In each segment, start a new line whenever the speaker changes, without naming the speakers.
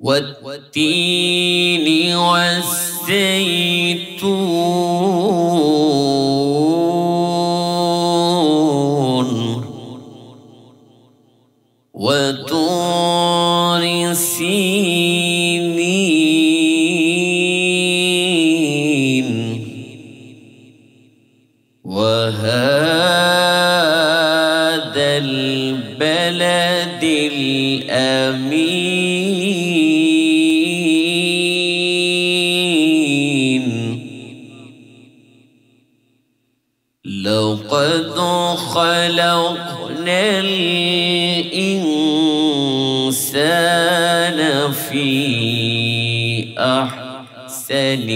والتين والزيتون وطور سينين وهذا البلد الأمين لقد خلقنا الإنسان في أحسن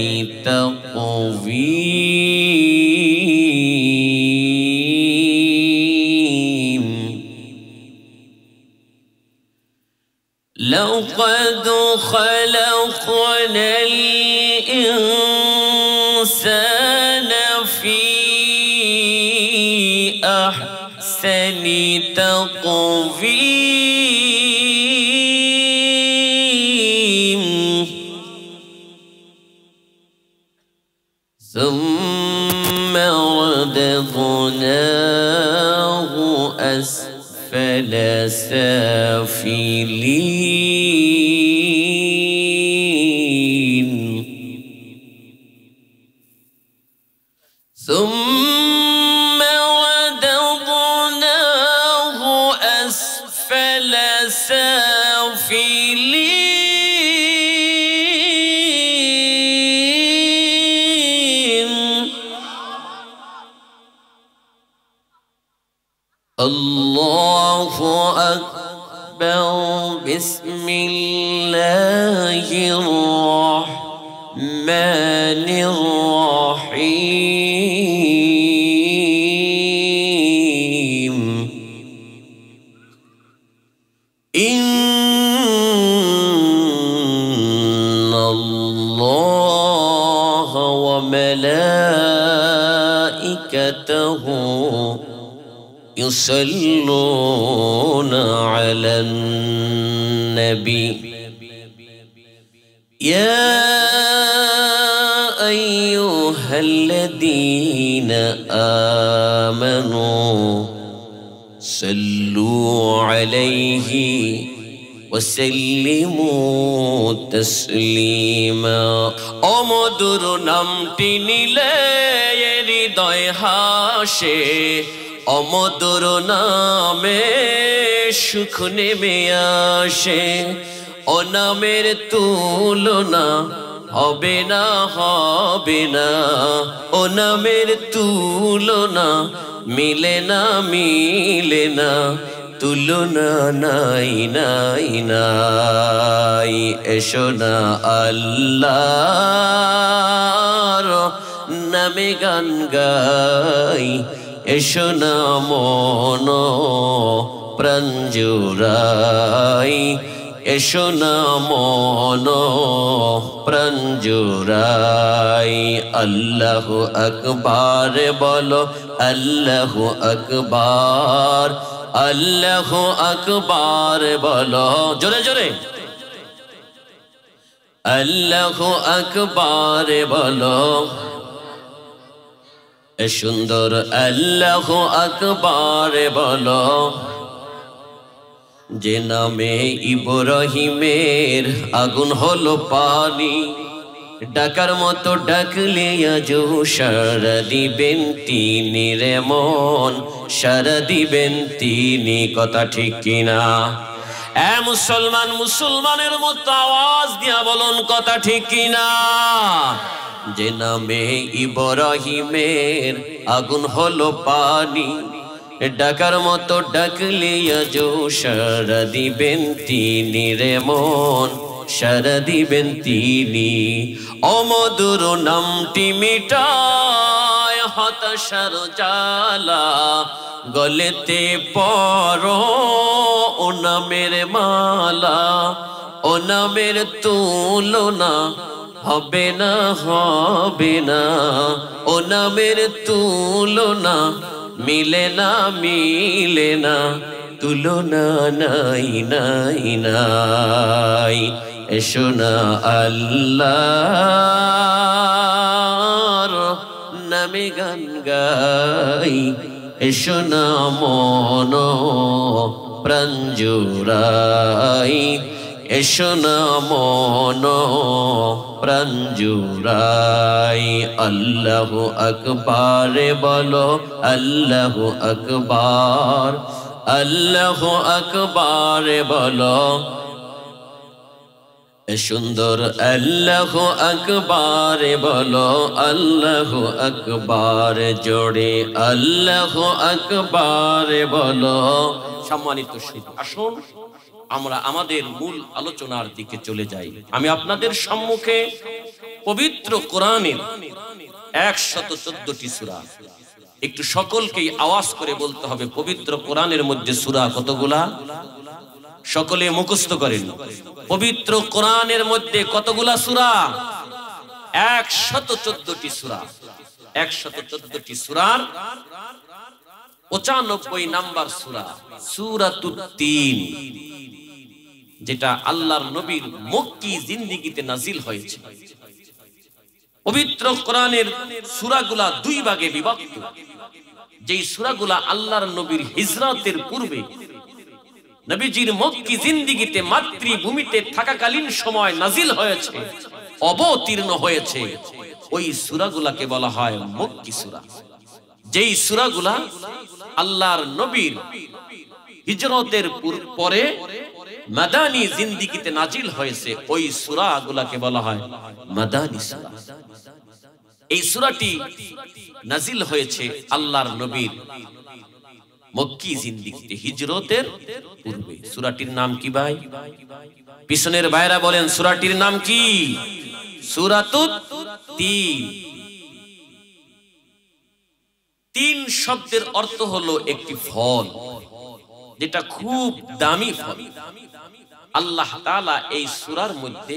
تقويم لقد خلقنا الإنسان في أحسن تقويم ثم رددناه أسفل سافلين ثم رددناه أسفل سافلين الله أكبر بسم الله الرحمن الرحيم إن الله وملائكته يصلون على النبي يا أيها الذين آمنوا صلوا عليه وسلموا تسليما অমধুর নামটি নিলে হৃদয় হাসে অমধুর নামে সুখ নেমে আসে ও নামের তুলনা হবে না হবে না ও নামের তুলনা মিলে না মিলে না তুলনা নাই নাই নাই এসো না আল্লাহর নামে গান গাই এসো না মন প্রাণ জুড়াই এসো না মন প্রাণ জুড়াই আল্লাহু আকবার বলো আল্লাহু আকবার আল্লাহু আকবার বলো জোরে জোরে আল্লাহু আকবার বলো সুন্দর আল্লাহু আকবার বলো যে নামে ইব্রাহিমের আগুন হলো পানি ডাকার মতো ডাকলে আজও সারা দিবেন তিনি রে মন সারা দিবেন তিনি কথা ঠিক কিনা এ মুসলমান মুসলমানের মতো আওয়াজ দিয়া বলুন কথা ঠিক কিনা যে নামে ইব্রাহিমের আগুন হলো পানি ডাকার মতো ডাকলে আজও সারা দিবেন তিনি রে মন সারা দিবেন তিনি অমধুর নামটি মিটায় হতাশার জ্বালা গলেতে পরো ও নামের মালা ও নামের তুলনা হবে না হবে না ও নামের তুলনা মিলে না মিলে না তুলনা নাই নাই নাই এসো না আল্লাহর নামে গান গাই, এসো না মন প্রাণ জুড়াই, এসো না মন প্রাণ জুড়াই। আল্লাহু আকবার বলো, আল্লাহু আকবার, আল্লাহু আকবার বলো সুন্দর, আল্লাহু আকবার বলো, আল্লাহু আকবার জোরে, আল্লাহু আকবার বলো। সম্মানিত সুধী, আসুন আমরা আমাদের মূল আলোচনার দিকে চলে যাই। আমি আপনাদের সম্মুখে পবিত্র কোরআনের 114টি সূরা, একটু সকলকেই আওয়াজ করে বলতে হবে, পবিত্র কোরআনের মধ্যে সূরা কতগুলা? সকলে মুখস্থ করেন। পবিত্র কোরআনের মধ্যে কতগুলা সূরা? 114টি সূরা। 114টি সূরার 95 নাম্বার সূরা সূরাতুত তিন, যেটা আল্লাহর নবীর মক্কি জিন্দেগিতে নাজিল হয়েছে। পবিত্র কোরআনের সূরাগুলা দুই ভাগে বিভক্ত। যেই সূরাগুলা আল্লাহর নবীর হিজরতের পূর্বে নবীজির মক্কি জিন্দেগিতে মাতৃভূমিতে থাকাকালীন সময় নাজিল হয়েছে, অবতীর্ণ হয়েছে, ওই সূরাগুলাকে বলা হয় মক্কি সূরা। যেই সূরাগুলা আল্লাহর নবীর হিজরতের পরে মাদানী জিন্দেগিতে নাজিল হয়েছে, ওই সূরাগুলাকে বলা হয় মাদানী সূরা। এই সূরাটি নাজিল হয়েছে আল্লাহর নবীর মক্কি জিন্দেগিতে হিজরতের পূর্বে। সূরাটির নাম কি ভাই? পিছনের ভাইরা বলেন সূরাটির নাম কি? সূরাতুত তিন। তিন শব্দের অর্থ হলো একটি ফল, যেটা খুব দামি ফল। আল্লাহ তাআলা এই সূরার মধ্যে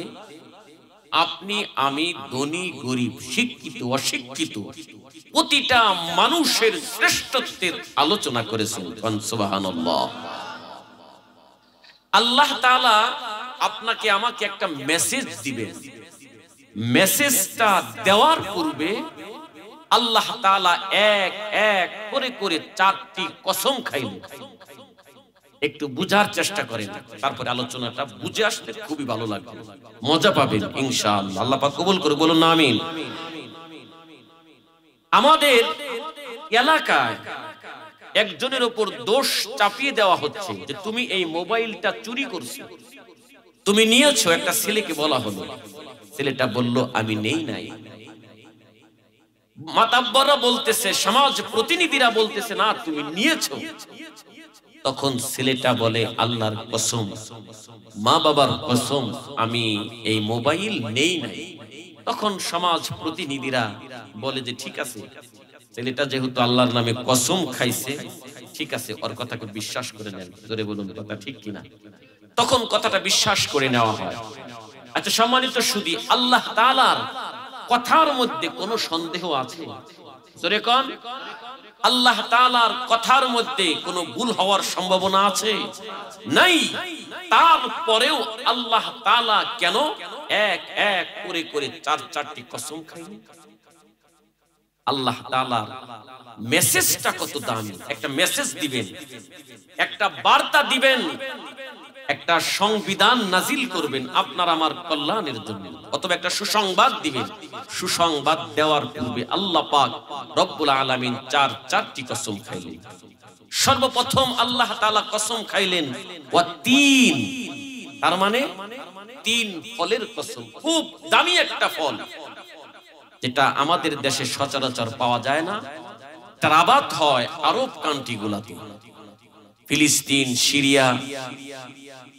আপনি আমি, ধনী গরিব, শিক্ষিত অশিক্ষিত, প্রতিটা মানুষের শ্রেষ্ঠত্বের আলোচনা করেছেন। সুবহানাল্লাহ। আল্লাহ তাআলা আপনাকে আমাকে একটা মেসেজ দিবেন। মেসেজটা দেওয়ার পূর্বে আল্লাহ তাআলা এক এক করে করে 4টি কসম খাইলেন। একটু বুঝার চেষ্টা করেন, তারপরে আলোচনাটা বুঝে আসলে খুবই ভালো লাগবে, মজা পাবেন ইনশাআল্লাহ। আল্লাহ পাক কবুল করে বলুন আমিন। আমাদের এলাকায় একজনের উপর দোষ চাপিয়ে দেওয়া হচ্ছে যে তুমি এই মোবাইলটা চুরি করছো, তুমি নিয়েছো। একটা ছেলেকে বলা হলো, ছেলেটা বলল আমি নেই নাই। মাতাব্বররা বলতেছে, সমাজ প্রতিনিধিরা বলতেছে না তুমি নিয়েছো। তখন ছেলেটা বলে আল্লাহর কসম, মা বাবার কসম, আমি এই মোবাইল নেই নাই। তখন সমাজ প্রতিনিধিরা বলে যে ঠিক আছে, ছেলেটা যেহেতু আল্লাহর নামে কসম খাইছে, ঠিক আছে, ওর কথাকে বিশ্বাস করে নেন। জোরে বলুন কথা ঠিক কিনা? তখন কথাটা বিশ্বাস করে নেওয়া হয়। আচ্ছা সম্মানিত সুধী, আল্লাহ তাআলার কথার মধ্যে কোনো সন্দেহ আছে? জোরে কোন? আল্লাহ তাআলার কথার মধ্যে কোনো ভুল হওয়ার সম্ভাবনা আছে? নাই। তারপরেও আল্লাহ তাআলা কেন এক এক করে করে 4টি কসম খাইলেন? আল্লাহ তাআলার মেসেজটা কত দামি। একটা মেসেজ দিবেন, একটা বার্তা দিবেন, একটা সংবিধান নাজিল করবেন আপনার আমার কল্যাণের জন্য, অথবা একটা সুসংবাদ দিবেন। সুসংবাদ দেওয়ার পূর্বে আল্লাহ পাক রব্বুল আলামিন 4টি কসম খাইলেন। সর্বপ্রথম আল্লাহ তাআলা কসম খাইলেন ওয়া তিন, তার মানে 3 ফলের কসম। খুব দামি একটা ফল, যেটা আমাদের দেশে সচরাচর পাওয়া যায় না। তার আবাদ হয় আরব কান্ট্রিগুলোতে, ফিলিস্তিন, সিরিয়া।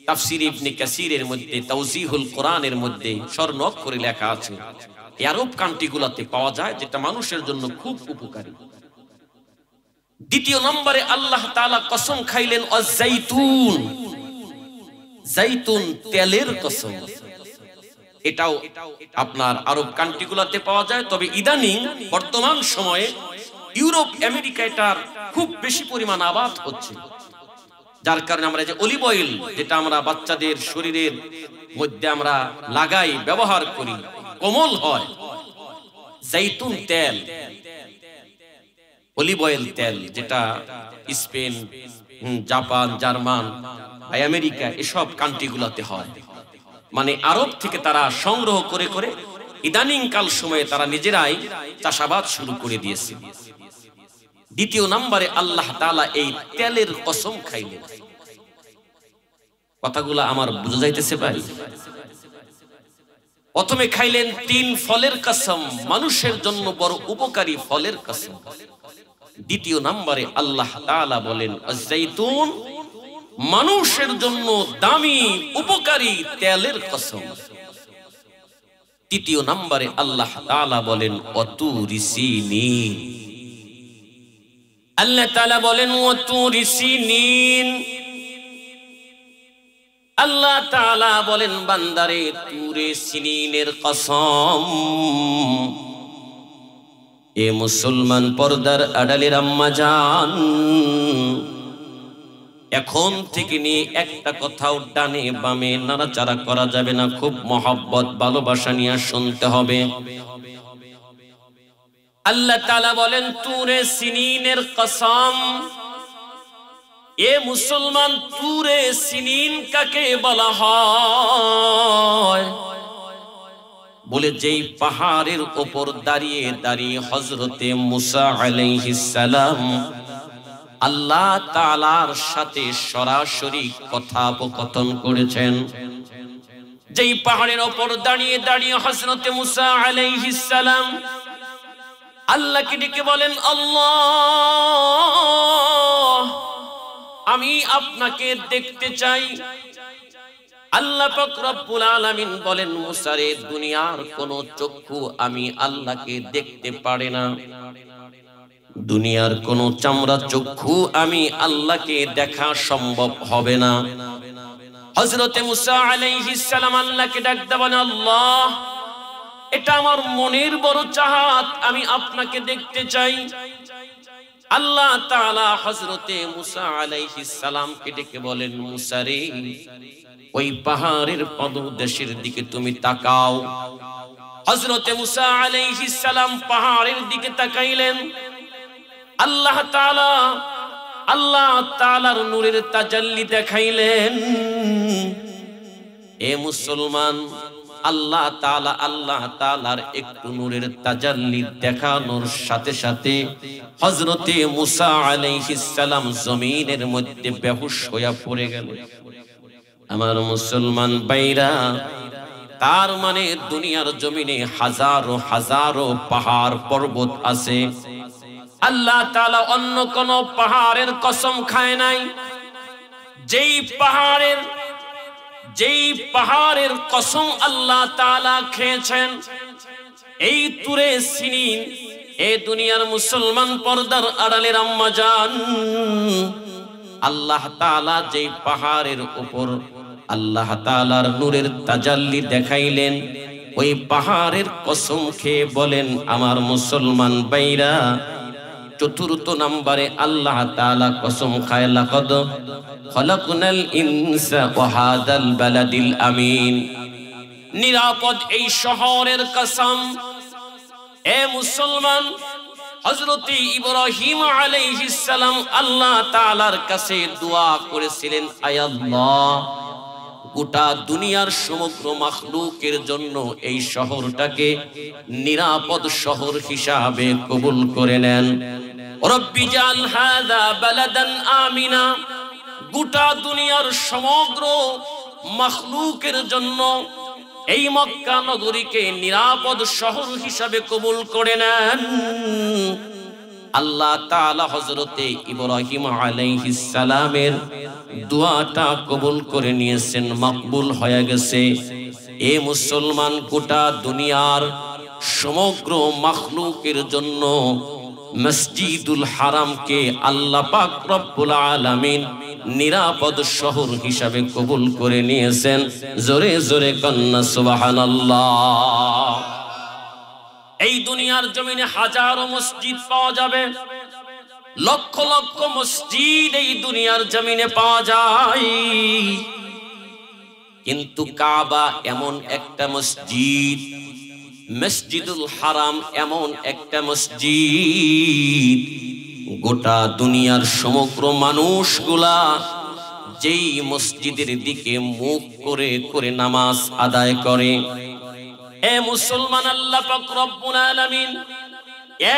তাফসীর ইবনে কাসিরের মধ্যে, তাওজিহুল কোরআনের মধ্যে স্বর্ণ অক্ষরে লেখা আছে এই আরব কান্ট্রিগুলোতে পাওয়া যায়, যেটা মানুষের জন্য খুব উপকারী। দ্বিতীয় নম্বরে আল্লাহ তাআলা কসম খাইলেন আয-যাইতুন, জাইতুন তেলের কসম। এটাও আপনার আরব কান্ট্রিগুলোতে পাওয়া যায়, তবে ইদানিং বর্তমান সময়ে ইউরোপ আমেরিকা এটার খুব বেশি পরিমাণ আবাদ হচ্ছে। যার কারণে আমরা যে অলিভ অয়েল যেটা আমরা বাচ্চাদের শরীরের মধ্যে আমরা লাগাই ব্যবহার করি কোমল হয়, জৈতুন তেল, অলিভ অয়েল তেল যেটা স্পেন, জাপান, জার্মান, আমেরিকা এসব কান্ট্রিগুলোতে হয়, মানে আরব থেকে তারা সংগ্রহ করে করে ইদানিং কাল সময়ে তারা নিজেরাই চাষাবাদ শুরু করে দিয়েছে। দ্বিতীয় নম্বরে আল্লাহ তাআলা এই তেলের কসম খাইলেন। কথাগুলো আমার বুঝা যাইতেছে ভাই? প্রথমে খাইলেন 3 ফলের কসম, মানুষের জন্য বড় উপকারী ফলের কসম। দ্বিতীয় নম্বরে আল্লাহ তাআলা বলেন আজ-জাইতুন, মানুষের জন্য দামি উপকারী তেলের কসম। তৃতীয় নম্বরে আল্লাহ তাআলা বলেন ওয়াতুরি সিনিন, আল্লাহ তাআলা বলেন ওয়াতুরি সিনিন, আল্লাহ তাআলা বলেন বান্দারে তুরে সিনিনের কসম। এ মুসলমান পর্দার আড়ালের আম্মা জান, এখন থেকে নিয়ে একটা কথাও ডানে বামে নাড়াচাড়া করা যাবে না, খুব মহব্বত ভালোবাসা নিয়ে শুনতে হবে। আল্লাহ তাআলা বলেন তুরে সিনিনের কসম। এ মুসলমান তুরে সিনিন কাকে বলা হয়? বলে যেই পাহাড়ের উপর দাঁড়িয়ে দাঁড়িয়ে হযরতে মুসা আলাইহিস সালাম আল্লাহ তাআলার সাথে সরাসরি কথোপকথন করেছেন। যেই পাহাড়ের উপর দাঁড়িয়ে দাঁড়িয়ে হযরতে মুসা আলাইহিস সালাম আল্লাহকে ডেকে বলেন আল্লাহ, আমি আপনাকে দেখতে চাই। আল্লাহ পাক রব্বুল আলামিন বলেন মুসা রে, দুনিয়ার কোন চক্ষু আমি আল্লাহকে দেখতে পারে না, দুনিয়ার কোন চামড়া চক্ষু আমি আল্লাহকে দেখা সম্ভব হবে না। হযরতে মুসা আলাইহিস সালাম আল্লাহকে ডাকতে বলেন আল্লাহ, এটা আমার মনের বড় চাহাত, আমি আপনাকে দেখতে চাই। আল্লাহ তাআলা হযরতে মুসা আলাইহিস সালামকে ডেকে বলেন মুসা রে, ওই পাহাড়ের পদদেশের দিকে তুমি তাকাও। হযরতে মুসা আলাইহিস সালাম পাহাড়ের দিকে তাকাইলেন। আল্লাহ তাআলার নূরের তাজাল্লি দেখাইলেন। এ মুসলমান, আল্লাহ তাআলার একটু নূরের তাজাল্লি দেখানোর সাথে সাথে হযরতে মুসা আলাইহিস সালাম জমিনের মধ্যে বেহুশ হয়ে পড়ে গেলেন। আমার মুসলমান ভাইরা, তার মানে দুনিয়ার জমিনে হাজারো হাজারো পাহাড় পর্বত আছে, আল্লাহ তাআলা অন্য কোন পাহাড়ের কসম খায় নাই। যেই পাহাড়ের কসম আল্লাহ তাআলা খেয়েছেন, এই তুরে সিনিন। এ দুনিয়ার মুসলমান পর্দার আড়ালের আম্মা জান, আল্লাহ তাআলা যেই পাহাড়ের উপর আল্লাহ তাআলার নূরের তাজাল্লি দেখাইলেন, ওই পাহাড়ের কসম খেয়ে বলেন আমার মুসলমান ভাইরা, চতুর্থ নম্বরে আল্লাহ তাআলা কসম খায় লাকাদ খলাকনাল ইনসা ওয়া হাদাল বালাদিল আমিন, নিরাপদ এই শহরের কসম। এ মুসলমান, হযরতে ইব্রাহিম আলাইহিস সালাম আল্লাহ তাআলার কাছে দোয়া করেছিলেন, আয় আল্লাহ, গোটা দুনিয়ার সমগ্র মাখলুকের জন্য এই শহরটাকে নিরাপদ শহর হিসাবে কবুল করে নেন। রব্বি জাল হাযা বালাদান আমিনা, গোটা দুনিয়ার সমগ্র মাখলুকের জন্য এই মক্কা নগরীকে নিরাপদ শহর হিসাবে কবুল করে নেন। আল্লাহ তাআলা হযরতে ইব্রাহিম আলাইহিস সালামের দোয়াটা কবুল করে নিয়েছেন, মকবুল হয়ে গেছে। এ মুসলমান, গোটা দুনিয়ার সমগ্র মাখলুকের জন্য মসজিদুল হারামকে আল্লাহ পাক রব্বুল আলামিন নিরাপদ শহর হিসাবে কবুল করে নিয়েছেন। জোরে জোরে কন্না সুবহানাল্লাহ। এই দুনিয়ার জমিনে হাজারো মসজিদ পাওয়া যাবে, লক্ষ লক্ষ মসজিদ এই দুনিয়ার জমিনে পাওয়া যায়, কিন্তু কাবা এমন একটা মসজিদ, মসজিদুল হারাম এমন একটা মসজিদ, গোটা দুনিয়ার সমগ্র মানুষগুলা যেই মসজিদের দিকে মুখ করে করে নামাজ আদায় করে। এ মুসলমান, আল্লাহ পাক রব্বুল আলামিন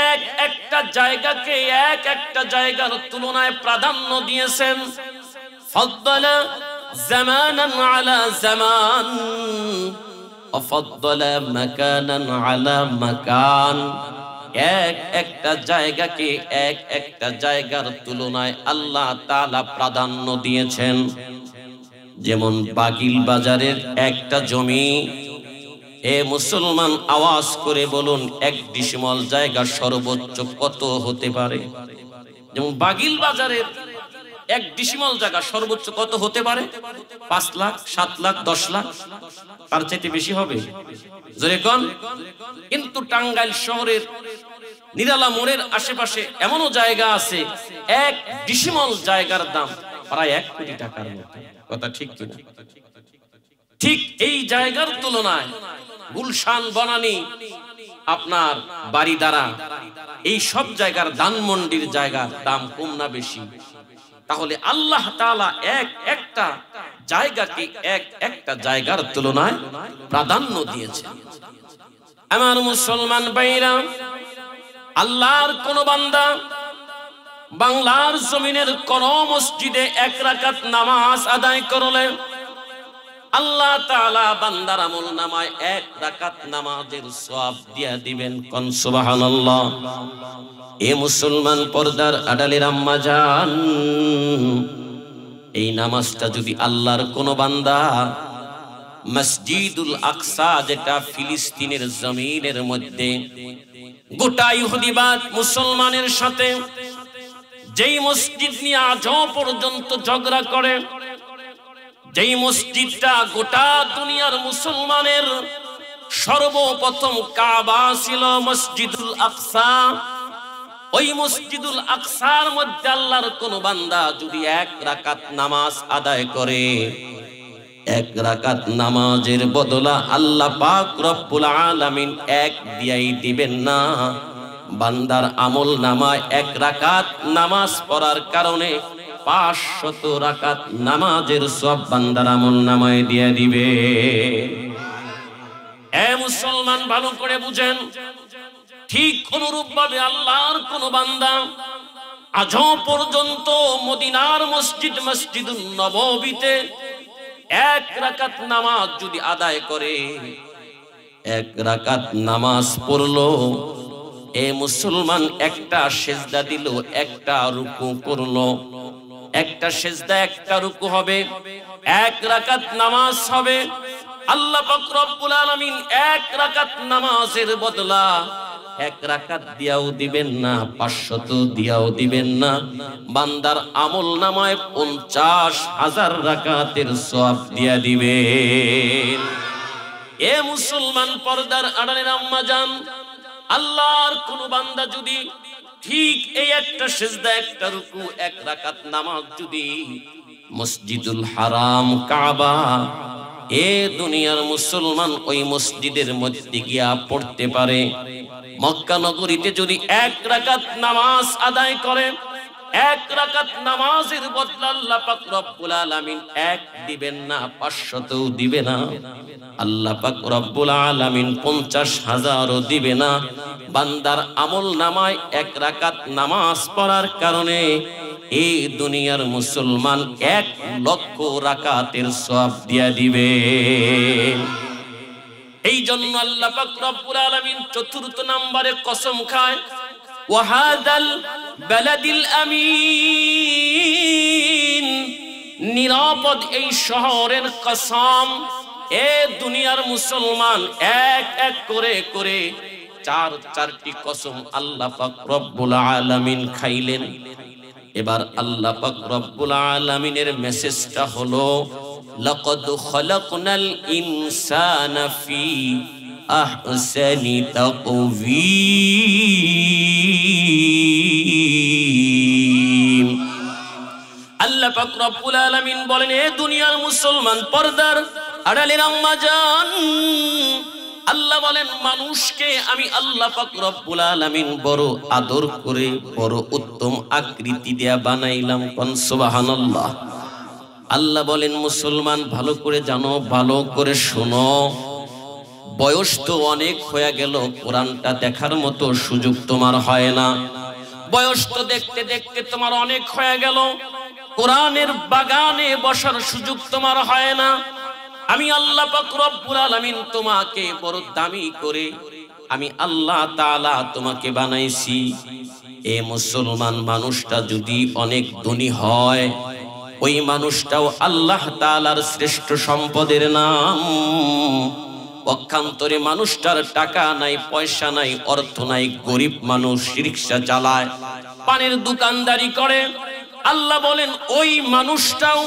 এক একটা জায়গাকে এক একটা জায়গার তুলনায় প্রাধান্য দিয়েছেন। ফাদ্দালা জামানান আলা জামান ওয়া ফাদ্দালা মাকানান আলা মাকান। এক একটা জায়গাকে এক একটা জায়গার তুলনায় আল্লাহ তাআলা প্রাধান্য দিয়েছেন। যেমন বাগিল বাজারের একটা জমি, এ মুসলমান আওয়াজ করে বলুন, এক ডিসিমল জায়গা সর্বোচ্চ কত হতে পারে? যেমন বাগিল বাজারের এক ডিসিমল জায়গা সর্বোচ্চ কত হতে পারে? 5 লাখ, 7 লাখ, 10 লাখ, তার চাইতে বেশি হবে জোরে কোন। কিন্তু টাঙ্গাইল শহরের নিরালা মোড়ের আশেপাশে এমনও জায়গা আছে, এক ডিসিমল জায়গার দাম প্রায় 1 কোটি টাকার মতো। কথা ঠিক কিনা? ঠিক এই জায়গার তুলনায় গুলশান, বনানী, আপনার বাড়িদারা, এই সব জায়গার ধানমন্ডির জায়গার দাম কম না বেশি? তাহলে আল্লাহ তাআলা এক একটা জায়গাকে এক একটা জায়গার তুলনায় প্রাধান্য দিয়েছে। আমার মুসলমান ভাইরা, আল্লাহর কোন বান্দা বাংলার জমিনের কোন মসজিদে 1 রাকাত নামাজ আদায় করলে আল্লাহ তাআলা বান্দার আমল নামায় 1 রাকাত নামাজের সওয়াব দিয়া দিবেন। কোন সুবহানাল্লাহ। এ মুসলমান, পর্দার আড়ালের আম্মা জান, এই নামাজটা যদি আল্লাহর কোন বান্দা মসজিদুল আকসা, যেটা ফিলিস্তিনের জমিনের মধ্যে, গোটা ইহুদিবাদ মুসলমানের সাথে যেই মসজিদ নিয়ে আজও পর্যন্ত ঝগড়া করে, যেই মসজিদটা গোটা দুনিয়ার মুসলমানের সর্বপ্রথম কাবা ছিল মসজিদুল আকসা, ওই মসজিদুল আকসার মধ্যে আল্লাহর কোন বান্দা যদি 1 রাকাত নামাজ আদায় করে, 1 রাকাত নামাজের বদলা আল্লাহ পাক রব্বুল আলামিন 1 দিয়াই দিবেন না, বান্দার আমল নামায় 1 রাকাত নামাজ পড়ার কারণে 500 রাকাত নামাজের সওয়াব বান্দার আমল নামায় দিয়ে দিবে। এ মুসলমান, ভালো করে বুঝেন, ঠিক অনুরূপ ভাবে আল্লাহর কোন বান্দা আজও পর্যন্ত মদিনার মসজিদ, মসজিদুন নববীতে 1 রাকাত নামাজ যদি আদায় করে, 1 রাকাত নামাজ পড়লো, এ মুসলমান একটা সিজদা দিল, একটা রুকু করলো, একটা সিজদা একটা রুকু হবে, 1 রাকাত নামাজ হবে। আল্লাহ পাক রব্বুল আলামিন 1 রাকাত নামাজের বদলা 1 রাকাত দিয়াও দিবেন না, 500 দিয়াও দিবেন না, বান্দার আমল নামায় 50,000 রাকাতের সওয়াব দিয়া দিবেন। এ মুসলমান, পর্দার আড়ালের আম্মা জান, আল্লাহর কোন বান্দা যদি ঠিক এই একটা সিজদা, একটা রুকু, 1 রাকাত নামাজ যদি মসজিদুল হারাম কাবা, এ দুনিয়ার মুসলমান ওই মসজিদের মধ্যে গিয়া পড়তে পারে, মক্কা নগরীতে যদি 1 রাকাত নামাজ আদায় করে, 1 রাকাত নামাজের বদলা আল্লাহ পাক রব্বুল আলামিন 1 দিবেন না, 500 দিবে না, আল্লাহ পাক রব্বুল আলামিন 50,000ও দিবে না, বান্দার আমল নামায় 1 রাকাত নামাজ পড়ার কারণে এই দুনিয়ার মুসলমান 1 লক্ষ রাকাতের সওয়াব দিয়া দিবে। এই জন্য আল্লাহ পাক রব্বুল আলামিন 4th নম্বরে কসম খায়, ওয়াহাদাল বালাদিল আমিন, নিরাপদ এই শহরের কসম। এ দুনিয়ার মুসলমান এক এক করে করে 4টি কসম আল্লাহ পাক রব্বুল আলামিন খাইলেন। এবার আল্লাহ পাক রব্বুল আলামিনের মেসেজটা হলো, লাকাদ খালাকনাল ইনসানা ফি আহসানি তাকওয়িম। রব্বুল আলামিন বলেন, এ দুনিয়ার মুসলমান পর্দার আড়ালের আম্মা জান, আল্লাহ বলেন মানুষকে আমি আল্লাহ পাক রব্বুল আলামিন বড় আদর করে বড় উত্তম আকৃতি দেয়া বানাইলাম। কোন সুবহানাল্লাহ। আল্লাহ বলেন মুসলমান ভালো করে জানো, ভালো করে শোনো, বয়স তো অনেক হয়ে গেল, কোরআনটা দেখার মতো সুযোগ তোমার হয় না। বয়স তো দেখতে দেখতে তোমার অনেক হয়ে গেল, কোরআনের বাগানে বসার সুযোগ তোমার হয় না। আমি আল্লাহ পাক রব্বুল আলামিন তোমাকে বড় দামি করে আমি আল্লাহ তাআলা তোমাকে বানাইছি। এ মুসলমান মানুষটা যদি অনেক ধনী হয়, ওই মানুষটাও আল্লাহ তাআলার শ্রেষ্ঠ সম্পদের নাম। পক্ষান্তরে মানুষটার টাকা নাই, পয়সা নাই, অর্থ নাই, গরিব মানুষ, রিকশা চালায়, পানের দোকানদারি করে, আল্লাহ বলেন ওই মানুষটাও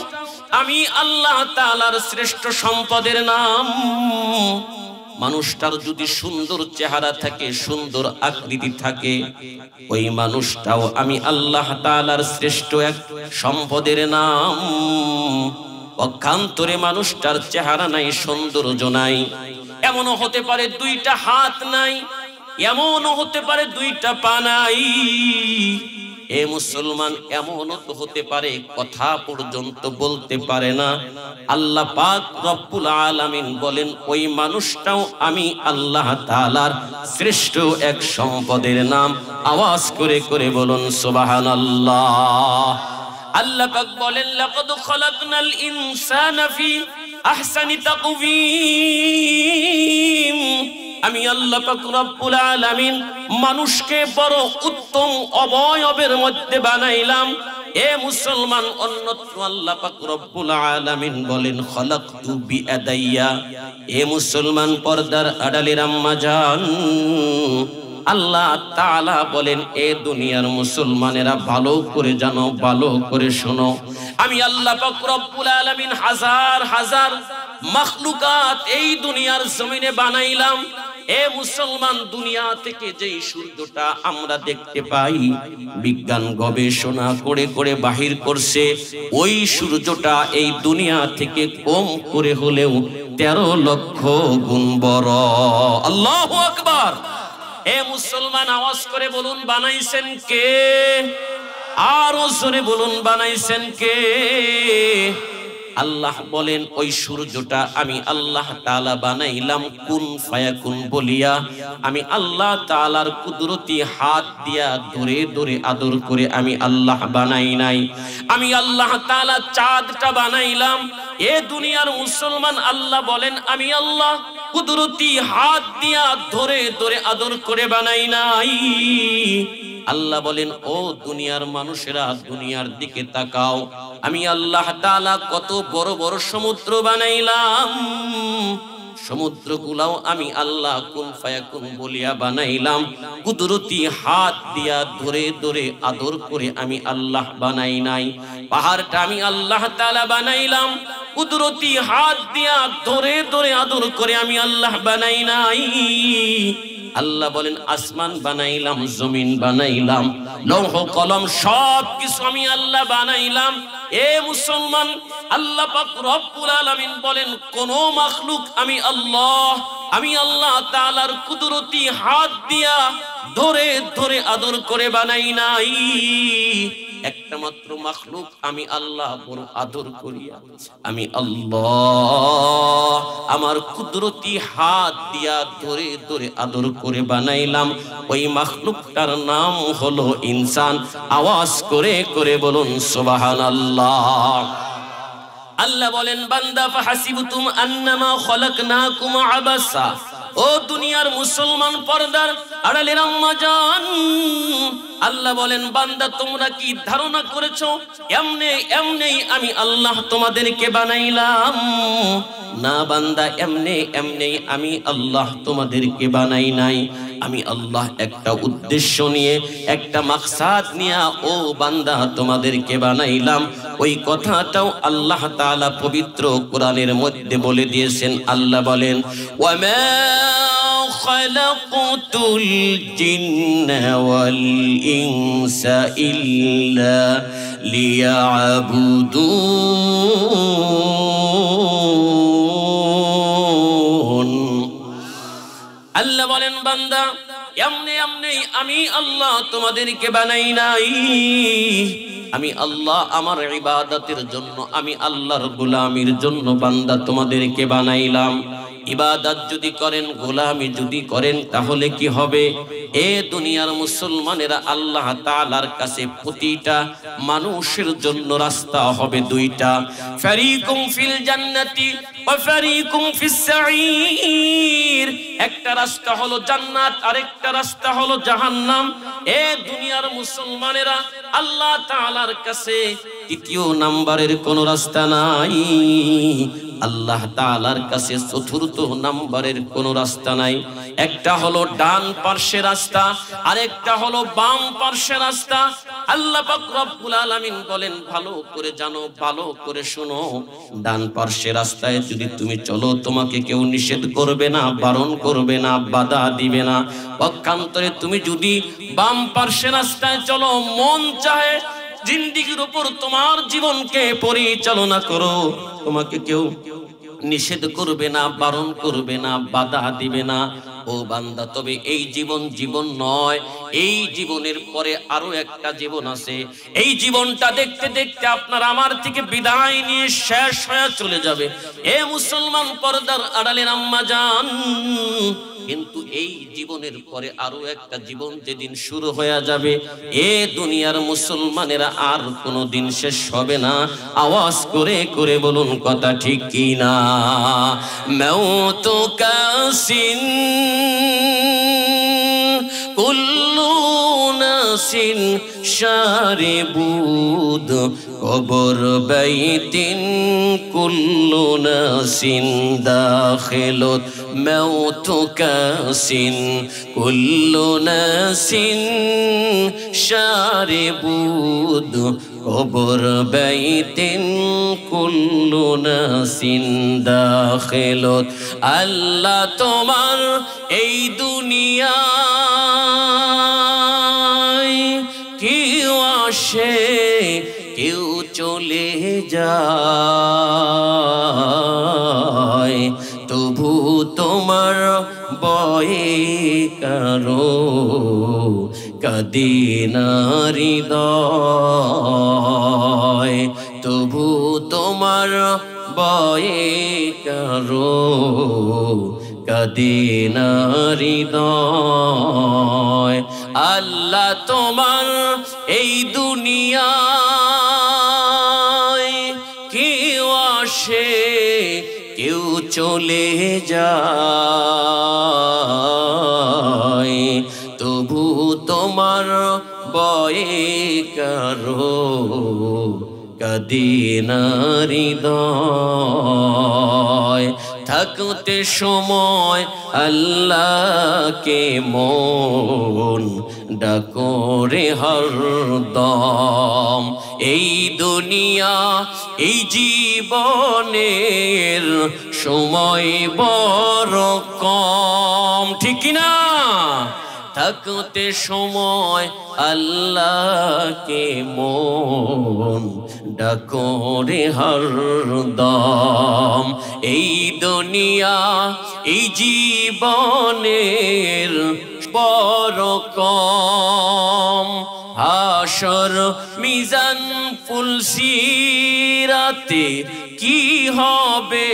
আমি আল্লাহ তাআলার শ্রেষ্ঠ সম্পদের নাম। মানুষটার যদি সুন্দর চেহারা থাকে, সুন্দর আকৃতি থাকে, ওই মানুষটাও আমি আল্লাহ তাআলার শ্রেষ্ঠ এক সম্পদের নাম। পক্ষান্তরে মানুষটার চেহারা নাই, সৌন্দর্য নাই, এমনও হতে পারে দুইটা হাত নাই, এমনও হতে পারে দুইটা পা নাই। এ মুসলমান এমনও তো হতে পারে কথা পর্যন্ত বলতে পারে না। আল্লাহ পাক রব্বুল আলামিন বলেন ওই মানুষটাও আমি আল্লাহ তাআলার শ্রেষ্ঠ এক সম্পদের নাম। আওয়াজ করে করে বলুন সুবহানাল্লাহ। আল্লাহ পাক বলেন লাকাদ খালাকনাল ইনসানা ফি আহসানি তাকওয়িম। আমি আল্লাহ পাক রব্বুল আলামিন মানুষকে বড় উত্তম অবয়বের মধ্যে বানাইলাম। এ মুসলমান অন্যত্র আল্লাহ পাক রব্বুল আলামিন বলেন খালাকতু বিয়াদাইয়া। এ মুসলমান পর্দার আড়ালের আম্মা জান, আল্লাহ তাআলা বলেন এ দুনিয়ার মুসলমানেরা ভালো করে জানো, ভালো করে শোনো, আমি আল্লাহ পাক রব্বুল আলামিন হাজার হাজার মাখলুকাত এই দুনিয়ার জমিনে বানাইলাম। এ মুসলমান দুনিয়া থেকে যেই সূর্যটা আমরা দেখতে পাই, বিজ্ঞান গবেষণা করে করে বাহির করছে ওই সূর্যটা এই দুনিয়া থেকে কম করে হলেও 13 লক্ষ গুণ বড়। আল্লাহু আকবার। এ মুসলমান আওয়াজ করে বলুন বানাইছেন কে? আরো জোরে বলুন বানাইছেন কে? আল্লাহ বলেন ওই সূর্যটা আমি আল্লাহ তাআলা বানাইলাম কুন ফায়াকুন বলিয়া। আমি আল্লাহ তাআলার কুদরতি হাত দিয়া ধরে ধরে আদর করে আমি আল্লাহ বানাই নাই। আমি আল্লাহ তাআলা চাঁদটা বানাইলাম। এ দুনিয়ার মুসলমান আল্লাহ বলেন আমি আল্লাহ কুদরতি হাত দিয়া ধরে ধরে আদর করে বানাই নাই। আল্লাহ বলেন ও দুনিয়ার মানুষেরা দুনিয়ার দিকে তাকাও, আমি আল্লাহ তাআলা কত বড় বড় সমুদ্র বানাইলাম। সমুদ্রগুলাও আমি আল্লাহ কুন ফায়াকুন বলিয়া বানাইলাম। কুদরতি হাত দিয়া ধরে ধরে আদর করে আমি আল্লাহ বানাই নাই। পাহাড়টা আমি আল্লাহ তাআলা বানাইলাম। কুদরতি হাত দিয়া ধরে ধরে আদর করে আমি আল্লাহ বানাই নাই। আল্লাহ বলেন আসমান বানাইলাম, জমিন বানাইলাম, লৌহ কলম সব কিছু আমি আল্লাহ বানাইলাম। এ মুসলমান আল্লাহ পাক রব্বুল আলামিন বলেন কোন মাখলুক আমি আল্লাহ তাআলার কুদরতি হাত দিয়া ধরে ধরে আদর করে বানাই নাই। একটা মাত্র মাখলুক আমি আল্লাহ বড় আদর করিয়া আমি আল্লাহ আমার কুদরতি হাত দিয়া ধরে ধরে আদর করে বানাইলাম। ওই মাখলুকটার নাম হলো ইনসান। আওয়াজ করে করে বলুন সুবহানাল্লাহ। আল্লাহ বলেন বান্দা ফাহাসিবতুম আন্নামা খালাকনাকুম আবাসা। ও দুনিয়ার মুসলমান পর্দার আড়ালের আম্মা জান, আল্লাহ বলেন বান্দা তোমরা কি ধারণা করেছো এমনি এমনি আমি আল্লাহ তোমাদেরকে বানাইলাম? না বান্দা, এমনি এমনি আমি আল্লাহ তোমাদেরকে বানাই নাই। আমি আল্লাহ একটা উদ্দেশ্য নিয়ে, একটা মাকসাদ নিয়ে ও বান্দা তোমাদেরকে বানাইলাম। ওই কথাটাও আল্লাহ তাআলা পবিত্র কোরআনের মধ্যে বলে দিয়েছেন। আল্লাহ বলেন ওয়ামা খালাকুতুল জিন্না ওয়াল ইনসা ইল্লা লিয়াবুদুন। আল্লাহ বলেন বান্দা এমনি এমনি আমি আল্লাহ তোমাদেরকে বানাই নাই, আমি আল্লাহ আমার ইবাদতের জন্য, আমি আল্লাহর গোলামির জন্য বান্দা তোমাদেরকে বানাইলাম। ইবাদত যদি করেন, গোলামি যদি করেন, তাহলে কি হবে? এ দুনিয়ার মুসলমানেরা আল্লাহ তাআলার কাছে প্রতিটা মানুষের জন্য রাস্তা হবে দুইটা, ফারিকুম ফিল জান্নাতি ওয়া ফারিকুম ফিস সাঈর। একটা রাস্তা হলো জান্নাত, আরেকটা রাস্তা হলো জাহান্নাম। এ দুনিয়ার মুসলমানেরা আল্লাহ তাআলার কাছে তৃতীয় নাম্বারের কোন রাস্তা নাই, আল্লাহ তাআলার কাছে চতুর্থ নাম্বারের কোন রাস্তা নাই। একটা হলো ডান পার্শ্বের রাস্তা, আরেকটা হলো বাম পার্শ্বের রাস্তা। আল্লাহ পাক রব্বুল আলামিন বলেন ভালো করে জানো, ভালো করে শোনো, ডান পার্শ্বের রাস্তায় যদি তুমি চলো, তোমাকে কেউ নিষেধ করবে না, বারণ করবে না, বাধা দিবে না। পক্ষান্তরে তুমি যদি বাম পার্শ্বের রাস্তায় চলো, মন চাহে জিন্দেগির উপর তোমার জীবনকে পরিচালনা করো, তোমাকে কেউ নিষেধ করবে না, বারণ করবে না, বাধা দিবে না। ও বান্দা, তবে এই জীবন জীবন নয়, এই জীবনের পরে আরো একটা জীবন আছে। এই জীবনটা দেখতে দেখতে আপনার আমার থেকে বিদায় নিয়ে শেষ হয়ে চলে যাবে। এ মুসলমান পর্দার আড়ালের আম্মা জান, কিন্তু এই জীবনের পরে আরো একটা জীবন যেদিন শুরু হয়ে যাবে, এ দুনিয়ার মুসলমানেরা আর কোনোদিন শেষ হবে না। আওয়াজ করে করে বলুন কথা ঠিক কি না? মাউতু কাসিন কুল্লু নাসিন শারিবুদ, কবর বাইতিন কুল্লু নাসিন দাখিলুত। মাউতু কাসিন কুল্লু নাসিন শারিবুদ, কবর বাইতিন কুল্লু নাসিন দাখিলুত। আল্লাহ তোমার এই দুনিয়ায় কেউ আসে কেউ চলে যায়, তবু তোমার বয়ে কারো কাঁদে না হৃদয়, তবু তোমার বয়ে কারো কাঁদে না হৃদয়। আল্লাহ তোমার এই দুনিয়ায় কেউ আসে কেউ চলে যায়, তবু তোমার বয়ে কারো কাঁদে না হৃদয়। থাকতে সময় আল্লাহকে মন ডাকো রে হরদম, এই দুনিয়া এই জীবনের সময় বড় কম, ঠিক না? থাকতে সময় আল্লাহকে মন ডাকো রে হরদম, এই দুনিয়া এই জীবনের বড় কম। হাসর মিজান ফুলসিরাতে কি হবে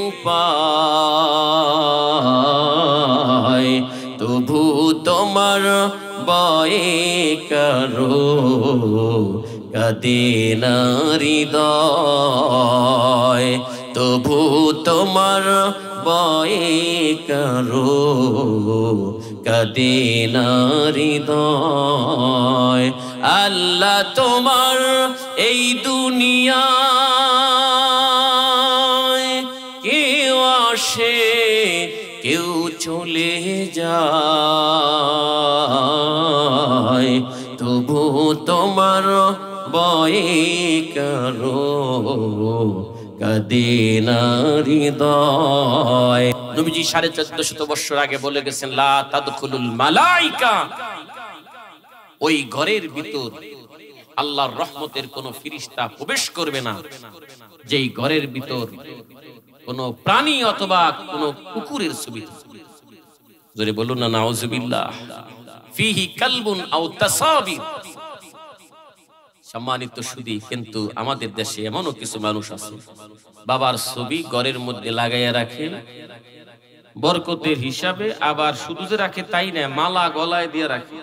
উপায়, তবু তোমার বয়ে কারো কাঁদে না হৃদয়, তবু তোমার বয়ে কারো কাঁদে না হৃদয়। আল্লাহ তোমার এই দুনিয়ায় কেউ আসে কেউ চলে যায়, তবু তোমার বয়ে কারো কাঁদে না হৃদয়। নবীজি 1450 বছর আগে বলে গেছেন, লা তাদখুলুল মালাইকা, ওই ঘরের ভিতর আল্লাহর রহমতের কোন ফেরেশতা প্রবেশ করবে না, যেই ঘরের ভিতর কোন প্রাণী অথবা কোন কুকুরের ছবি। জোরে বলুন না নাউজুবিল্লাহ। ফিহি কালবুন আও তাসাবির। সম্মানিত সুধী, কিন্তু আমাদের দেশে এমনও কিছু মানুষ আছে বাবার ছবি ঘরের মধ্যে লাগাইয়া রাখে বরকতের হিসাবে, আবার শুধু যে রাখে তাই না, মালা গলায় দিয়ে রাখে,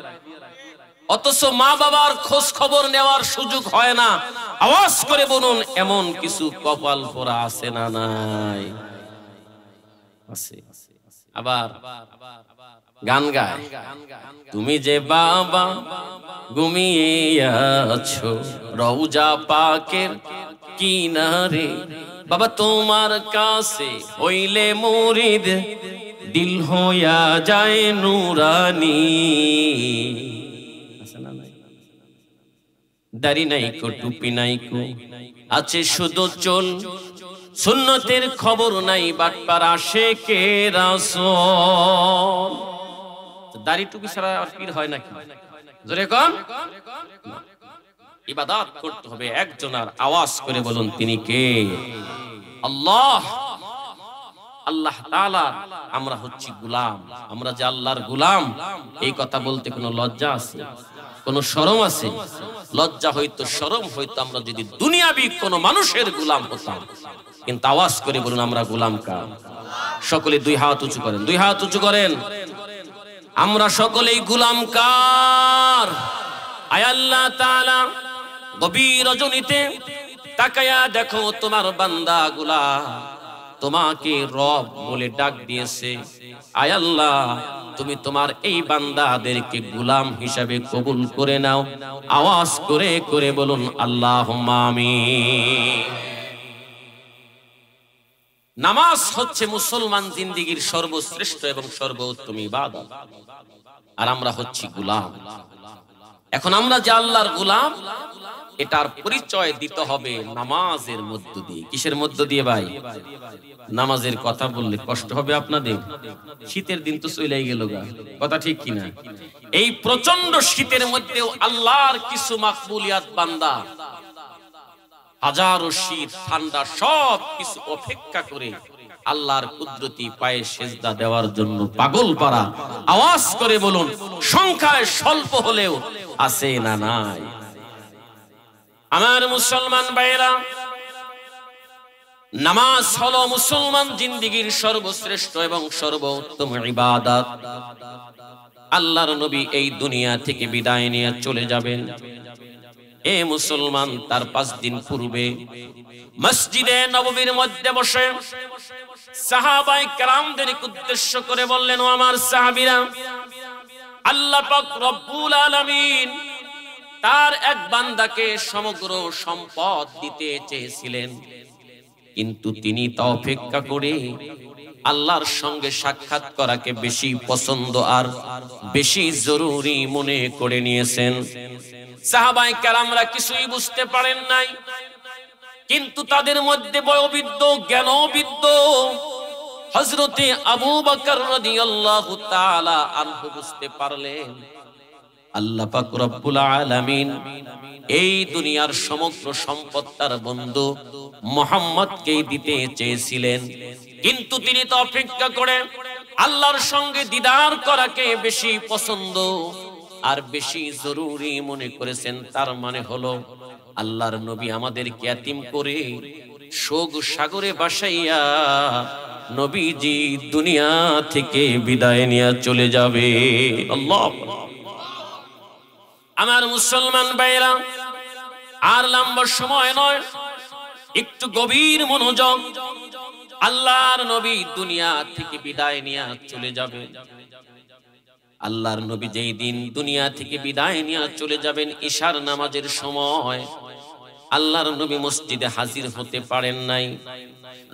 অথচ মা বাবার খোঁজ খবর নেওয়ার সুযোগ হয় না। আওয়াজ করে বলুন, এমন কিছু কপাল পোড়া আছে না নাই? আছে। আবার গান গায়, তুমি যে বাবা ঘুমিয়ে আছো রওজা পাকের কিনারে, বাবা তোমার কাছে হইলে মুরিদ দিল হইয়া যায় নুরানি। দাড়ি নাই কো টুপি নাই কো, আছে শুধু চুল, সুন্নতের খবর নাই, বাটপার আশিকে রাসূল। দাড়ি টুপি ছাড়া আর পীর হয় নাকি? জোরে কোন? ইবাদত করতে হবে একজনের। আওয়াজ করে বলুন, তিনি কে? আল্লাহ। আল্লাহ তাআলা। আমরা হচ্ছি গোলাম। আমরা যে আল্লাহর গোলাম, এই কথা বলতে কোনো লজ্জা আছে? কোনো শরম আছে? লজ্জা হইতো, শরম হইতো আমরা যদি দুনিয়াবি কোনো মানুষের গোলাম হতাম। কিন্তু আওয়াজ করে বলুন, আমরা গোলাম কার? সকলে দুই হাত উঁচু করেন, দুই হাত উঁচু করেন। আমরা সকলেই গোলাম কার? আয় আল্লাহ তাআলা, গভীর রজনীতে তাকায়া দেখো তোমার বান্দাগুলা তোমাকে রব বলে ডাক দিয়েছে। আয় আল্লাহ, তুমি তোমার এই বান্দাদেরকে গোলাম হিসাবে কবুল করে নাও। আওয়াজ করে করে বলুন আল্লাহুম্মা আমিন। নামাজ হচ্ছে মুসলমান জিন্দেগীর সর্বশ্রেষ্ঠ এবং সর্বোত্তম ইবাদত, আর আমরা হচ্ছি গোলাম। এখন আমরা যে আল্লাহর গোলাম, এটার পরিচয় দিতে হবে নামাজের মধ্য দিয়ে। কিসের মধ্য দিয়ে ভাই? নামাজের কথা বললে কষ্ট হবে আপনাদের। শীতের দিন তো চলেই গেল গা, কথা ঠিক কিনা? এই প্রচন্ড শীতের মধ্যেও আল্লাহর কিছু মাকবুলিয়াত বান্দা হাজারো শীত ঠান্ডা সব কিছু অপেক্ষা করে আল্লাহর কুদরতি পায়ে সেজদা দেওয়ার জন্য পাগল পারা। আওয়াজ করে বলুন, সংখ্যায় স্বল্প হলেও আছে না নাই? আমার মুসলমান ভাইরা, নামাজ হলো মুসলমান জিন্দেগীর সর্বশ্রেষ্ঠ এবং সর্বোত্তম ইবাদত। আল্লাহর নবী এই দুনিয়া থেকে বিদায় নিয়ে চলে যাবেন। এ মুসলমান, তার 5 দিন পূর্বে মসজিদে নববীর মধ্যে বসে সাহাবায়ে কেরামদের উদ্দেশ্য করে বললেন, ও আমার সাহাবীরা, আল্লাহ পাক রব্বুল আলামিন তার এক বান্দাকে সমগ্র সম্পদ দিতে চেয়েছিলেন, কিন্তু তিনি তা অপেক্ষা করে আল্লাহর সঙ্গে সাক্ষাৎ করাকে বেশি পছন্দ আর বেশি জরুরি মনে করে নিয়েছেন। সাহাবায়ে কেরামরা কিছুই বুঝতে পারেন নাই, কিন্তু তাদের মধ্যে বয়োবৃদ্ধ জ্ঞানবৃদ্ধ হযরতে আবু বকর রাদিয়াল্লাহু তাআলা আনহু বুঝতে পারলেন আল্লাহ পাক রব্বুল আলামিন এই দুনিয়ার সমগ্র সম্পদ তার বন্ধু মুহাম্মদকে দিতে চেয়েছিলেন, কিন্তু তিনি তো অপেক্ষা করে আল্লাহর সঙ্গে দিদার করাকে বেশি পছন্দ আর বেশি জরুরি মনে করেছেন। তার মানে হলো আল্লাহর নবী আমাদেরকে এতিম করে শোক সাগরে ভাসাইয়া নবীজি দুনিয়া থেকে বিদায় নিয়ে চলে যাবে। আল্লাহ। আমার মুসলমান ভাইরা, আর লম্বা সময় নয়, একটু গভীর মনোযোগ। আল্লাহর নবী দুনিয়া থেকে বিদায় নিয়ে চলে যাবে। আল্লাহর নবী যেই দিন দুনিয়া থেকে বিদায় নিয়ে চলে যাবেন, ইশার নামাজের সময় আল্লাহর নবী মসজিদে হাজির হতে পারেন নাই।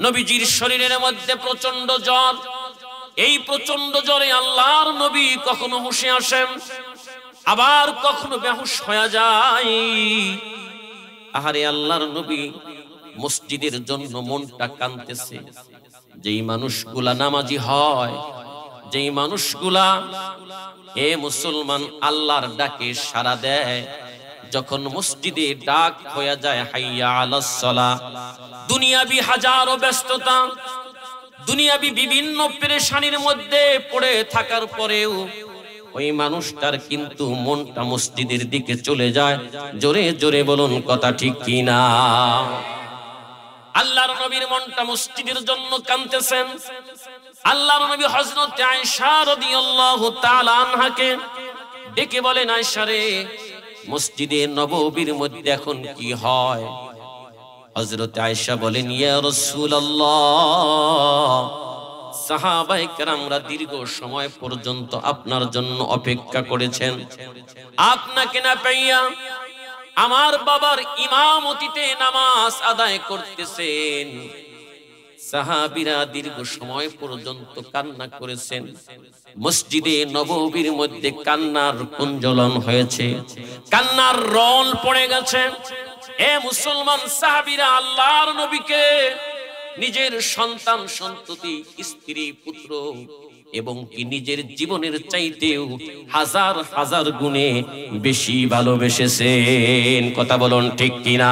নবীজির শরীরের মধ্যে প্রচন্ড জ্বর। এই প্রচন্ড জ্বরে আল্লাহর নবী কখনো হুঁশে আসেন, আবার কখনো বেহুশ হয়ে যায়। আহারে, আল্লাহর নবী মসজিদের জন্য মনটা কাঁদতেছে। যেই মানুষগুলা নামাজি হয়, যেই মানুষগুলা এ মুসলমান আল্লাহর ডাকে সাড়া দেয়, যখন মসজিদে ডাক হয়ে যায় হাইয়া আলাস সালাহ, দুনিয়াবি হাজারো ব্যস্ততা, দুনিয়াবি বিভিন্ন পেরেশানির মধ্যে পড়ে থাকার পরেও ওই মানুষটার কিন্তু মনটা মসজিদের দিকে চলে যায়। জোরে জোরে বলুন কথা ঠিক কিনা? আল্লাহর নবীর মনটা মসজিদের জন্য কাঁদতেছেন। আল্লাহর নবী হযরত আয়েশা রাদিয়াল্লাহু তাআলা আনহাকে ডেকে বলেন, আয়েশা রে, মসজিদে নববীর মধ্যে এখন কি হয়? হযরত আয়েশা বলেন, ইয়া রাসূলুল্লাহ, সাহাবায়ে কেরামরা দীর্ঘ সময় পর্যন্ত আপনার জন্য অপেক্ষা করেছেন। আপনাকে না পাইয়া আমার বাবার ইমামতিতে নামাজ আদায় করতেছেন। সাহাবীরা দীর্ঘ সময় পর্যন্ত কান্না করেছেন। মসজিদে নববীর মধ্যে কান্নার কুঞ্জলন হয়েছে, কান্নার রোল পড়ে গেছে। এ মুসলমান সাহাবীরা আল্লাহর নবীকে নিজের সন্তান সন্ততি, স্ত্রী, পুত্র এবং কি নিজের জীবনের চাইতেও হাজার হাজার গুণে বেশি ভালোবেসেছেন। কথা বলুন ঠিক কিনা?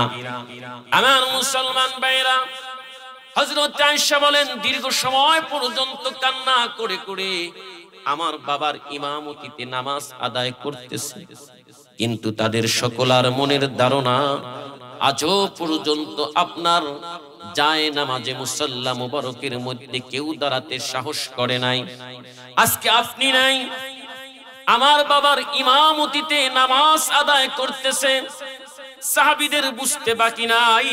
আমার মুসলমান ভাইরা, হযরত আয়েশা বলেন, দীর্ঘ সময় পর্যন্ত কান্না করে করে আমার বাবার ইমামতিতে নামাজ আদায় করতেছে, কিন্তু তাদের সকলার মনের ধারণা আজও পর্যন্ত আপনার যায় নামাজে মুসাল্লা মুবারকের মধ্যে কেউ দাঁড়াতে সাহস করে নাই। আজকে আপনি নাই, আমার বাবার ইমামতিতে নামাজ আদায় করতেছে। সাহাবীদের বুঝতে বাকি নাই,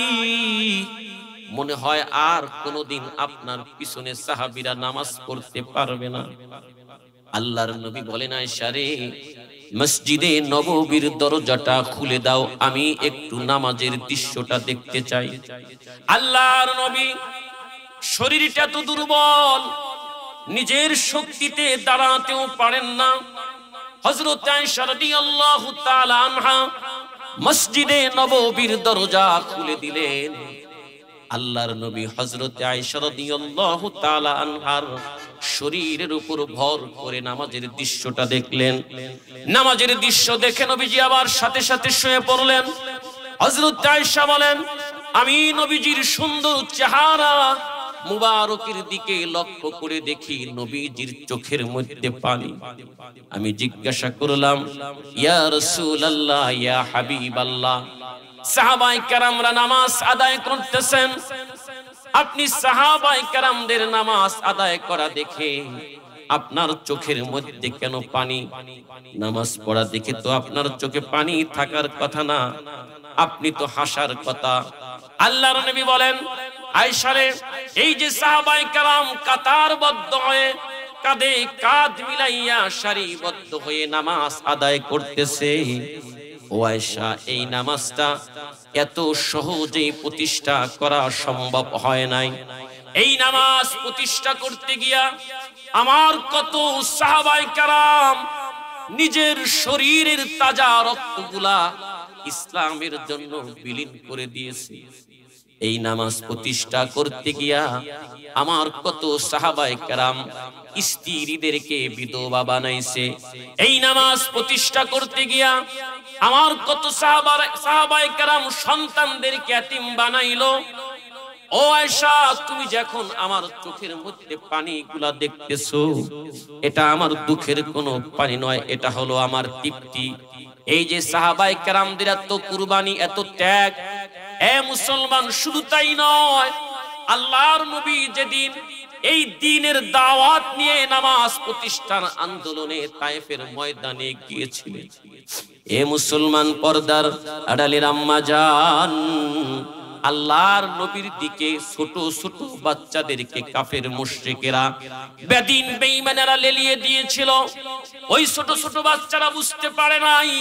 মনে হয় আর কোনদিন আপনার পিছনে সাহাবীরা নামাজ পড়তে পারবে না। আল্লাহর নবী বলেন, আয়েশা রে, মসজিদে নববীর দরজাটা খুলে দাও, আমি একটু নামাজের দৃশ্যটা দেখতে চাই। আল্লাহর নবী শরীরটা তো দুর্বল, নিজের শক্তিতে দাঁড়াতেও পারেন না। হযরত আয়েশা রাদিয়াল্লাহু তাআলা আনহা মসজিদে নববীর দরজা খুলে দিলেন। আল্লাহর নবী হযরত আয়েশা রাদিয়াল্লাহু তাআলা আনহার শরীরের উপর ভর করে নামাজের দৃশ্যটা দেখলেন। নামাজের দৃশ্য দেখে নবীজি আবার সাথে সাথে শুয়ে পড়লেন। হযরত আয়েশা বলেন, আমি নবীজির সুন্দর চেহারা মুবারকের দিকে লক্ষ্য করে দেখি নবীজির চোখের মধ্যে পানি। আমি জিজ্ঞাসা করলাম, ইয়া রাসূলুল্লাহ, ইয়া হাবিবাল্লাহ, সাহাবায়ে কেরামরা নামাজ আদায় করতেছেন, আপনি সাহাবায়ে কেরামদের নামাজ আদায় করা দেখে আপনার চোখের মধ্যে কেন পানি? নামাজ পড়া দেখে তো আপনার চোখে পানি থাকার কথা না, আপনি তো হাসার কথা। আল্লাহর নবী বলেন, আয়েশা রে, এই যে সাহাবায়ে কেরাম কাতারবদ্ধ হয়ে কাঁধে কাঁধ মিলাইয়া সারিবদ্ধ হয়ে নামাজ আদায় করতেছে, ও আয়েশা, এই নামাজটা এত সহজেই প্রতিষ্ঠা করা সম্ভব হয় নাই। এই নামাজ প্রতিষ্ঠা করতে গিয়া আমার কত সাহাবায়ে কেরাম নিজের শরীরের তাজা রক্তগুলা ইসলামের জন্য বিলীন করে দিয়েছে। এই নামাজ প্রতিষ্ঠা করতে গিয়া আমার কত সাহাবায়ে কেরাম স্ত্রীদেরকে বিধবা বানাইছে। এই নামাজ প্রতিষ্ঠা করতে গিয়া আমার কত সাহাবায়ে কেরাম সন্তানদেরকে এতিম বানাইলো। ও আয়েশা, তুমি যখন আমার চোখের মধ্যে পানিগুলা দেখতেছো, এটা আমার দুঃখের কোনো পানি নয়, এটা হলো আমার তৃপ্তি। এই যে সাহাবায়ে কেরামদের এত কুরবানি, এত ত্যাগ, এ মুসলমান, শুধু তাই নয়, আল্লাহর নবী যেদিন এই দ্বীনের দাওয়াত নিয়ে নামাজ প্রতিষ্ঠান আন্দোলনে তায়েফের ময়দানে গিয়েছিলেন, এ মুসলমান পর্দার আড়ালের আম্মা জান, আল্লাহর নবীর দিকে ছোট ছোট বাচ্চাদেরকে কাফের মুশরিকেরা, বেদিন বেঈমানেরা লেলিয়ে দিয়েছিল। ওই ছোট ছোট বাচ্চারা বুঝতে পারে নাই,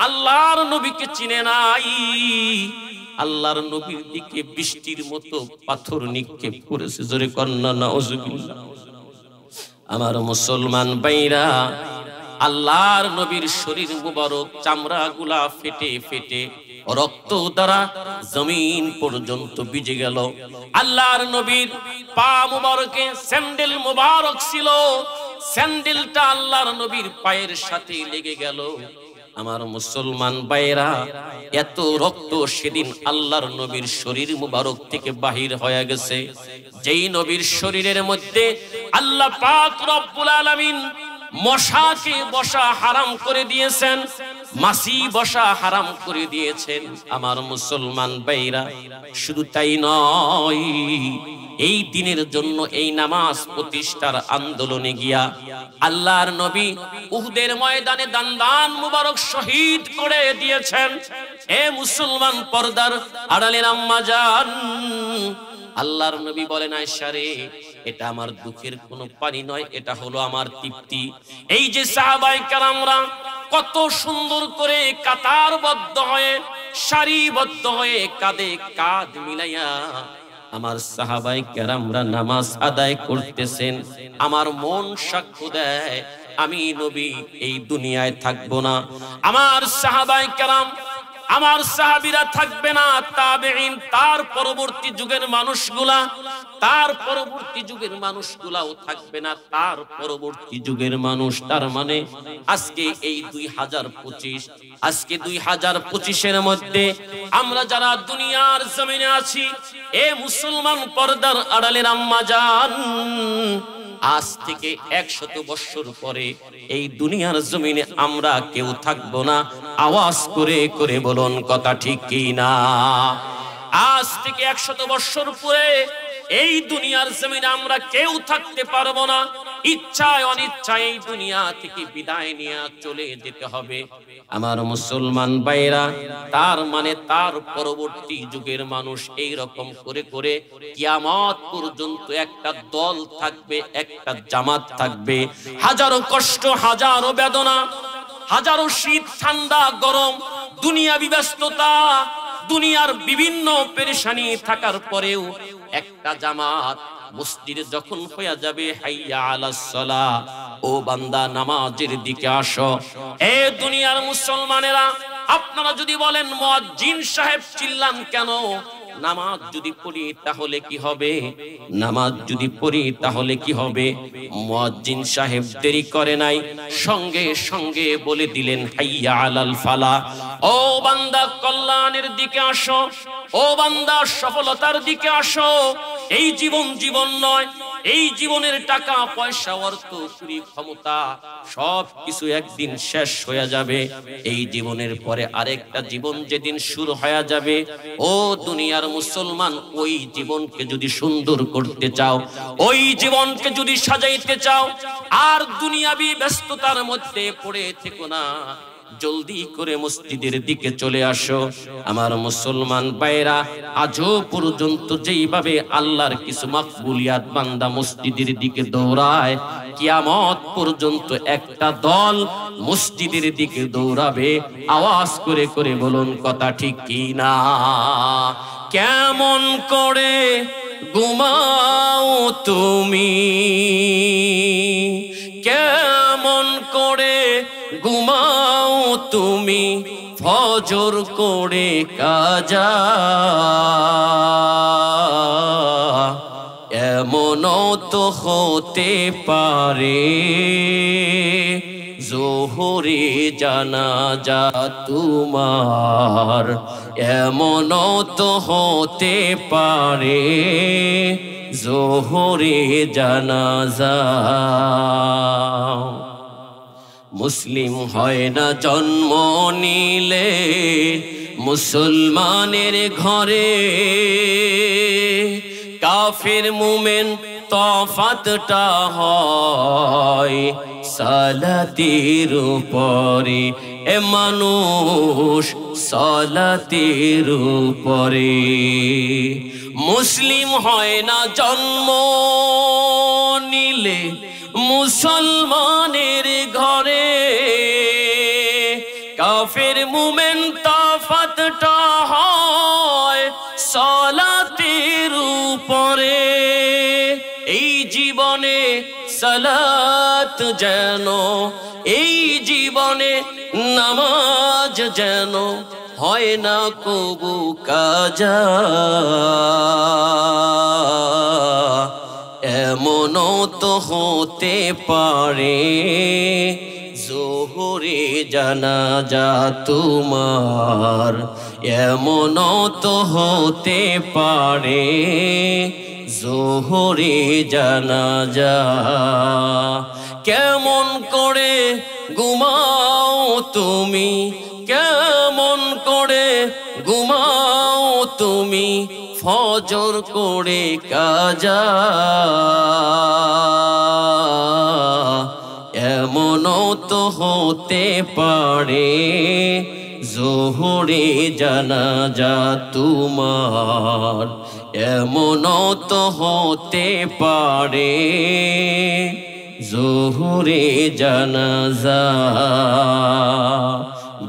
আল্লাহর নবীকে চিনে নাই, আল্লাহর নবীর দিকে বৃষ্টির মতো পাথর নিক্ষেপ করেছে। জোরে কন্না নাউজুবিল্লাহ। আমার মুসলমান ভাইরা, আল্লাহর নবীর শরীর মুবারক চামড়াগুলা ফেটে ফেটে রক্ত দ্বারা জমিন পর্যন্ত ভিজে গেল। আল্লাহর নবীর পা মুবারকে স্যান্ডেল মুবারক ছিল, স্যান্ডেলটা আল্লাহর নবীর পায়ের সাথে লেগে গেল। আমার মুসলমান ভাইরা, এত রক্ত সেদিন আল্লাহর নবীর শরীর মুবারক থেকে বাহির হয়ে গেছে, যেই নবীর শরীরের মধ্যে আল্লাহ পাক রব্বুল আলামিন মশাকে বসা হারাম করে দিয়েছেন, মাছি বসা হারাম করে দিয়েছেন। আমার মুসলমান ভাইরা, শুধু তাই নয়, এই দিনের জন্য এই নামাজ প্রতিষ্ঠার আন্দোলনে গিয়া আল্লাহর নবী উহুদের ময়দানে দান মুবারক শহীদ করে দিয়েছেন। এ মুসলমান পর্দার আড়ালের আম্মা জান, আল্লাহর নবী বলেন, আয়েশা রে, এটা আমার দুঃখের কোনো পানি নয়, এটা হলো আমার তৃপ্তি। এই যে সাহাবায়ে কেরামরা কত সুন্দর করে কাতারবদ্ধ হয়ে, সারিবদ্ধ হয়ে, কাঁধে কাঁধ মিলাইয়া আমার সাহাবায়ে কেরামরা নামাজ আদায় করতেছেন, আমার মন সাক্ষ্য দেয় আমি নবী এই দুনিয়ায় থাকবো না। আমার সাহাবায়ে কেরাম, আমার সাহাবীরা থাকবে না, তাবেঈন, তার পরবর্তী যুগের মানুষগুলা, তার পরবর্তী যুগের মানুষগুলাও থাকবে না, তার পরবর্তী যুগের মানুষ। তার মানে আজকে এই 2025, আজকে 2025-এর মধ্যে আমরা যারা দুনিয়ার জমিনে আছি, এ মুসলমান পর্দার আড়ালের আম্মা জান, আজ থেকে 100 বছর পরে এই দুনিয়ার জমিনে আমরা কেউ থাকবো না। আওয়াজ করে করে বলুন কথা ঠিক কি না? আজ থেকে 100 বছর পরে এই দুনিয়ার জমিনে আমরা কেউ থাকতে পারবো না। ইচ্ছায় অনিচ্ছায় এই দুনিয়া থেকে বিদায় নিয়ে চলে যেতে হবে। আমার মুসলমান ভাইরা, তার মানে তার পরবর্তী যুগের মানুষ এই রকম করে করে কিয়ামত পর্যন্ত একটা দল থাকবে, একটা জামাত থাকবে। হাজারো কষ্ট, হাজারো বেদনা, হাজারো শীত, ঠান্ডা, গরম, দুনিয়াবি ব্যস্ততা, দুনিয়ার বিভিন্ন পেরেশানি থাকার পরেও একটা জামাত মসজিদে যখন হয়ে যাবে, হাইয়া আলাস সালাহ, ও বান্দা নামাজের দিকে আসো। এ দুনিয়ার মুসলমানেরা, আপনারা যদি বলেন মুয়াজ্জিন সাহেব চিল্লান কেন? নামাজ যদি পড়ি তাহলে কি হবে? নামাজ যদি পড়ি তাহলে কি হবে? মুয়াজ্জিন সাহেব দেরি করে নাই, সঙ্গে সঙ্গে বলে দিলেন, হাইয়া আলাল ফালাহ, ও বান্দা কল্যাণের দিকে আসো, ও বান্দা সফলতার দিকে আসো। এই জীবন জীবন নয়, এই জীবনের টাকা পয়সা, অর্থ, কুড়ি, ক্ষমতা সব কিছু একদিন শেষ হয়ে যাবে। এই জীবনের পরে আরেকটা জীবন যেদিন শুরু হয়ে যাবে, ও দুনিয়ার মুসলমান, ওই জীবনকে যদি সুন্দর করতে চাও, ওই জীবনকে যদি সাজাইতে চাও, আর দুনিয়াবি ব্যস্ততার মধ্যে পড়ে থেকো না, জলদি করে মসজিদের দিকে চলে আসো। আমার মুসলমান ভাইরা, আজও পর্যন্ত যেইভাবে আল্লাহর কিছু মাকবুলিয়াত বান্দা মসজিদের দিকে দৌড়ায়, কিয়ামত পর্যন্ত একটা দল মসজিদের দিকে দৌড়াবে। আওয়াজ করে করে বলুন কথা ঠিক কি না? কেমন করে ঘুমাও তুমি, কেমন করে ঘুমাও তুমি, ফজর করে কাজা, এমনও তো হতে পারে জোহরে জানাজা তোমার, এমনও তো হতে পারে জোহরে জানাজা। মুসলিম হয় না জন্ম নিলে মুসলমানের ঘরে, কাফের মুমিন তফাতটা হয় সালাতের উপরে। এ মানুষ সালাতের উপরে। মুসলিম হয় না জন্ম নিলে মুসলমানের ঘরে, কাফের মুমিন তফাতটা হয় সালাতের উপরে। এই জীবনে সালাত যেন, এই জীবনে নামাজ যেন হয় না কবু কাজা, এমনও তো হতে পারে জোহরে জানাজা তোমার, এমনও তো হতে পারে জোহরে জানাজা। কেমন করে ঘুমাও তুমি, কেমন করে ঘুমাও তুমি, ফজর করে কাজা। এমনও তো হতে পারে জোহরে জানাজা তোমার, এমনও তো হতে পারে জোহরে জানাজা।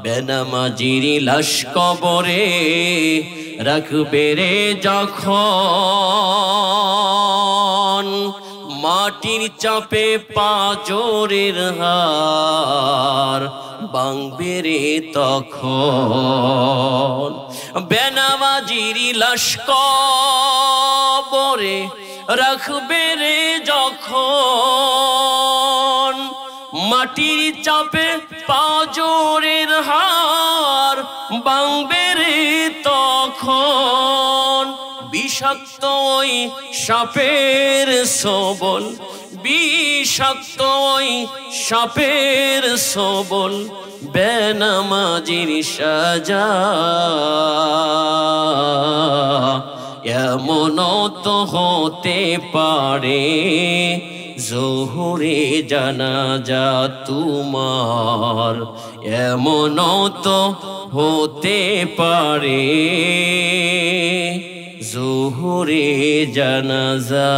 বেনামাজির লাশ কবরে রাখবে রে যখন, মাটির চাপে পাঁজরের হার ভাঙবে রে তখন। বেনামাজির লাশ কবরে রাখবে রে যখন, মাটির চাপে পাঁজরের হার ভাঙবে রে তখন। বিষাক্ত ওই সাপের সবল, বিষাক্ত ওই সাপের সবল, বেনামাজির সাজা। এমনও তো হতে পারে জোহরে জানাজা তোমার, এমনও তো হতে পারে জোহরে জানাজা।